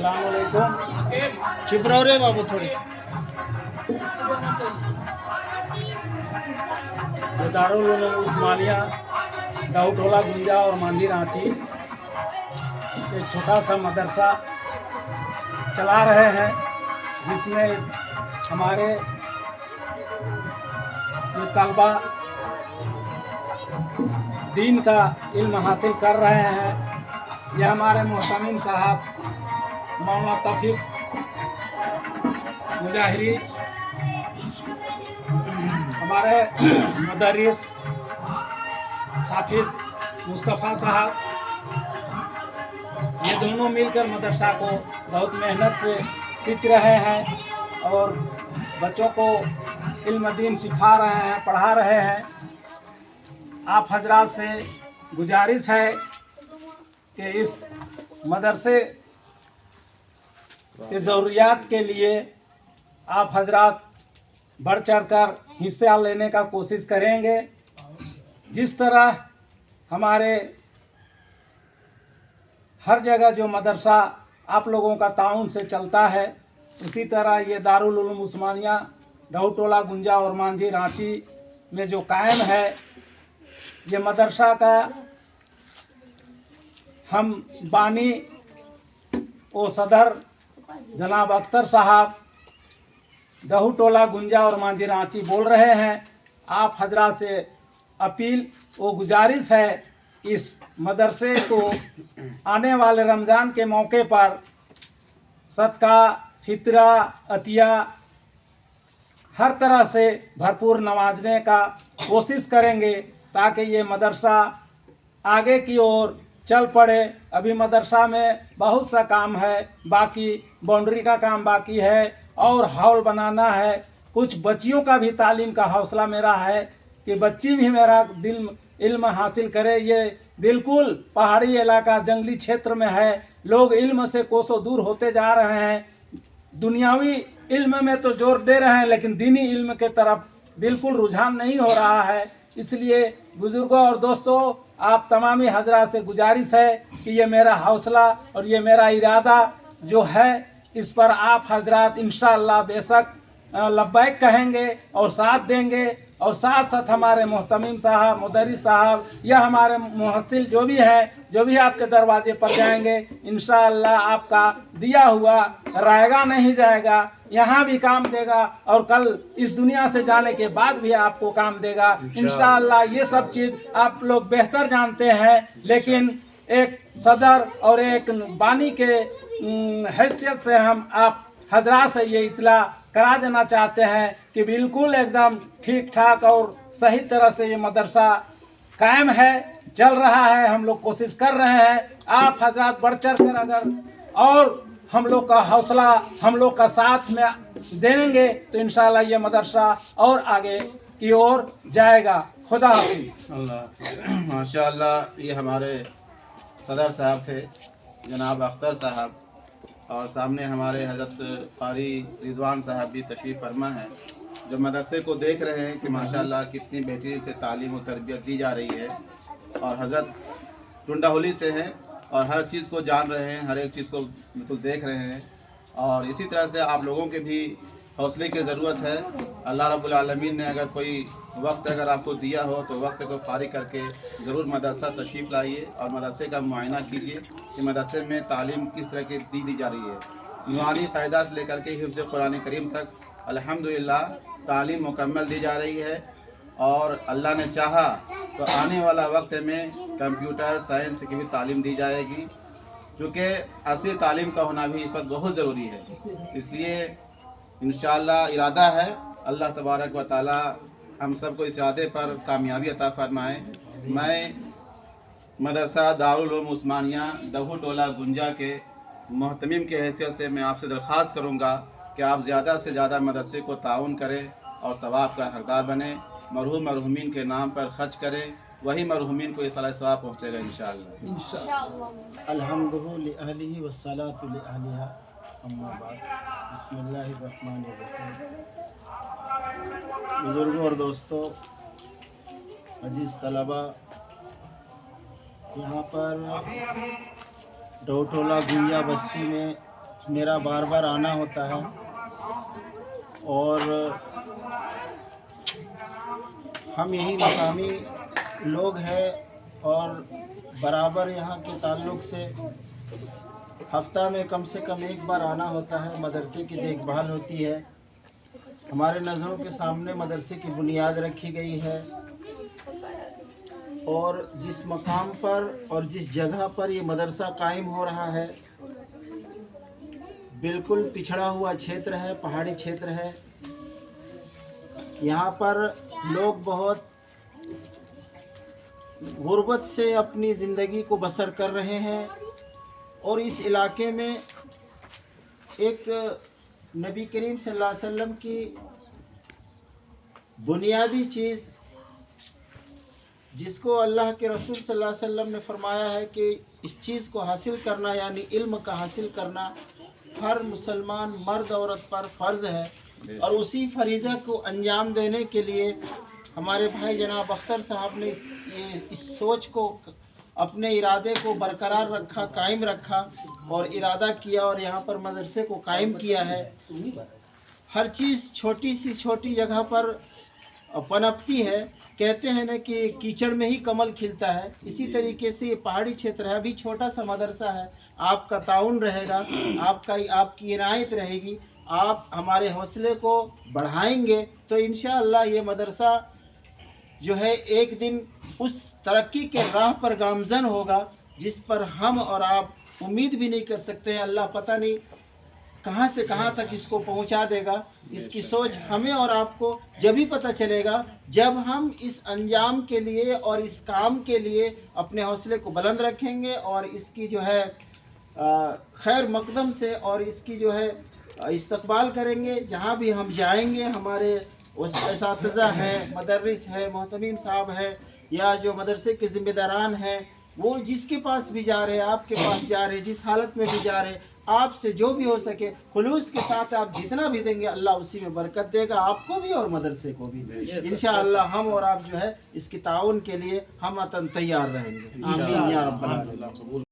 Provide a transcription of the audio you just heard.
अस्सलाम वालेकुम। चुप रहो रे बाबू थोड़ी सी। दारुल उलूम उस्मानिया डाउटोला गुंजा और मांझी रांची एक छोटा सा मदरसा चला रहे हैं, जिसमें हमारे ये तलबा दीन का इल्म हासिल कर रहे हैं। यह हमारे मोहतमिम साहब मौलाना तौफीक मुजाहिरी, हमारे मदरिस हाफिज मुस्तफ़ा साहब, ये दोनों मिलकर मदरसा को बहुत मेहनत से सीख रहे हैं और बच्चों को इल्म दीन सिखा रहे हैं, पढ़ा रहे हैं। आप हजरात से गुजारिश है कि इस मदरसे के ज़रूरियात के लिए आप हजरात बढ़ चढ़कर हिस्सा लेने का कोशिश करेंगे। जिस तरह हमारे हर जगह जो मदरसा आप लोगों का ताउन से चलता है, उसी तरह ये दारुल उलूम उस्मानिया डाउटोला गुंजा और मांझी रांची में जो कायम है, ये मदरसा का हम बानी ओ सदर जनाब अख्तर साहब डाउटोला गुंजा और मांझी रांची बोल रहे हैं। आप हजरात से अपील व गुजारिश है, इस मदरसे को आने वाले रमज़ान के मौके पर सदका फितरा अतिया हर तरह से भरपूर नवाजने का कोशिश करेंगे, ताकि ये मदरसा आगे की ओर चल पड़े। अभी मदरसा में बहुत सा काम है, बाकी बाउंड्री का काम बाकी है और हॉल बनाना है। कुछ बच्चियों का भी तालीम का हौसला मेरा है कि बच्ची भी मेरा दिल इल्म हासिल करे। ये बिल्कुल पहाड़ी इलाका जंगली क्षेत्र में है, लोग इल्म से कोसों दूर होते जा रहे हैं। दुनियावी इल्म में तो जोर दे रहे हैं, लेकिन दीनी इल्म के तरफ बिल्कुल रुझान नहीं हो रहा है। इसलिए बुजुर्गों और दोस्तों, आप तमामी हजरात से गुजारिश है कि ये मेरा हौसला और ये मेरा इरादा जो है, इस पर आप हजरात इंशाअल्लाह बेशक लब्बैक कहेंगे और साथ देंगे। और साथ साथ हमारे मोहतमिम साहब, मुदरिस साहब या हमारे मुहस्सिल जो भी हैं, जो भी आपके दरवाजे पर जाएंगे, इंशाअल्लाह आपका दिया हुआ रहेगा नहीं जाएगा, यहाँ भी काम देगा और कल इस दुनिया से जाने के बाद भी आपको काम देगा इंशाअल्लाह। ये सब चीज़ आप लोग बेहतर जानते हैं, लेकिन एक सदर और एक बानी के हैसियत से हम आप हजरात से ये इतला करा देना चाहते हैं कि बिल्कुल एकदम ठीक ठाक और सही तरह से ये मदरसा कायम है, चल रहा है। हम लोग कोशिश कर रहे हैं। आप हजरात बढ़ चढ़ कर अगर और हम लोग का हौसला, हम लोग का साथ में देंगे तो इंशाअल्लाह ये मदरसा और आगे की ओर जाएगा। खुदा हाफिज़। अल्लाह माशाअल्लाह। ये हमारे सदर साहब थे जनाब अख्तर साहब, और सामने हमारे हज़रत क़ारी रिजवान साहब भी तशरीफ़ फरमा है, जो मदरसे को देख रहे हैं कि माशाअल्लाह कितनी बेहतरीन से तालीम और तरबियत दी जा रही है। और हज़रत टुंडाहोली से हैं और हर चीज़ को जान रहे हैं, हर एक चीज़ को बिल्कुल देख रहे हैं। और इसी तरह से आप लोगों के भी हौसले की ज़रूरत है। अल्लाह रब्बुल आलमीन ने अगर कोई वक्त अगर आपको दिया हो तो वक्त को फारिग करके ज़रूर मदरसा तशरीफ़ लाइए और मदरसे का मुआयना कीजिए कि मदरसे में तालीम किस तरह की दी जा रही है। नुरानी क़ायदा से लेकर के हिफ्ज़ कुरान करीम तक अल्हम्दुलिल्लाह तालीम मुकम्मल दी जा रही है। और अल्लाह ने चाहा तो आने वाला वक्त में कंप्यूटर साइंस की भी तालीम दी जाएगी, चूँकि असली तालीम का होना भी इस वक्त बहुत ज़रूरी है। इसलिए इंशाअल्लाह इरादा है अल्लाह तबारक व तआला हम सबको इस इरादे पर कामयाबी अता फरमाए। मैं मदरसा दारुल उलूम उस्मानिया डाउटोला गुंजा के मोहतमिम के हैसियत से मैं आपसे दरख्वास्त करूँगा कि आप ज़्यादा से ज़्यादा मदरसे को ताउन करें और सवाब का हकदार बने। मरहूम मरहूमीन के नाम पर खर्च करें, वही मरहूमीन को इस साल सवाब पहुँचेगा इंशाअल्लाह। अल्हम्दुलिल्लाह अहलिही वस्सलातु लिअहलिहा अम्मा बाद। बिस्मिल्लाहिर्रहमानिर्रहीम। बुजुर्गों और दोस्तों, अजीज़ तलबा, यहाँ पर डाउटोला गुंजा बस्ती में मेरा बार बार आना होता है और हम यही मकामी लोग हैं और बराबर यहाँ के ताल्लुक़ से हफ्ता में कम से कम एक बार आना होता है। मदरसे की देखभाल होती है, हमारे नज़रों के सामने मदरसे की बुनियाद रखी गई है और जिस मकाम पर और जिस जगह पर ये मदरसा कायम हो रहा है बिल्कुल पिछड़ा हुआ क्षेत्र है, पहाड़ी क्षेत्र है। यहाँ पर लोग बहुत गुर्बत से अपनी ज़िंदगी को बसर कर रहे हैं और इस इलाके में एक नबी करीम सल्लल्लाहु अलैहि वसल्लम की बुनियादी चीज़ जिसको अल्लाह के रसूल सल्लल्लाहु अलैहि वसल्लम ने फरमाया है कि इस चीज़ को हासिल करना यानी इल्म का हासिल करना हर मुसलमान मर्द औरत पर फ़र्ज़ है और उसी फरीज़ा को अंजाम देने के लिए हमारे भाई जनाब अख्तर साहब ने इस सोच को अपने इरादे को बरकरार रखा, कायम रखा और इरादा किया और यहाँ पर मदरसे को कायम किया है। हर चीज़ छोटी सी छोटी जगह पर पनपती है। कहते हैं ना कि कीचड़ में ही कमल खिलता है, इसी तरीके से ये पहाड़ी क्षेत्र है, अभी छोटा सा मदरसा है। आपका ताउन रहेगा, आपकी इनायत रहेगी, आप हमारे हौसले को बढ़ाएंगे तो इंशाअल्लाह ये मदरसा जो है एक दिन उस तरक्की के राह पर गामजन होगा जिस पर हम और आप उम्मीद भी नहीं कर सकते हैं। अल्लाह पता नहीं कहाँ से कहाँ तक इसको पहुँचा देगा। इसकी सोच हमें और आपको जब भी पता चलेगा जब हम इस अंजाम के लिए और इस काम के लिए अपने हौसले को बुलंद रखेंगे और इसकी जो है खैर मकदम से और इसकी जो है इस्तकबाल करेंगे। जहाँ भी हम जाएंगे हमारे उस असातिज़ा हैं, मदरस है, मोहतमीम साहब है या जो मदरसे के ज़िम्मेदारान हैं, वो जिसके पास भी जा रहे हैं, आपके पास जा रहे हैं, जिस हालत में भी जा रहे हैं, आपसे जो भी हो सके खुलूस के साथ आप जितना भी देंगे अल्लाह उसी में बरकत देगा, आपको भी और मदरसे को भी। इंशाअल्लाह हम और आप जो है इसकी ताउन के लिए हम तैयार रहेंगे। आमीन या रब्बल आलमीन।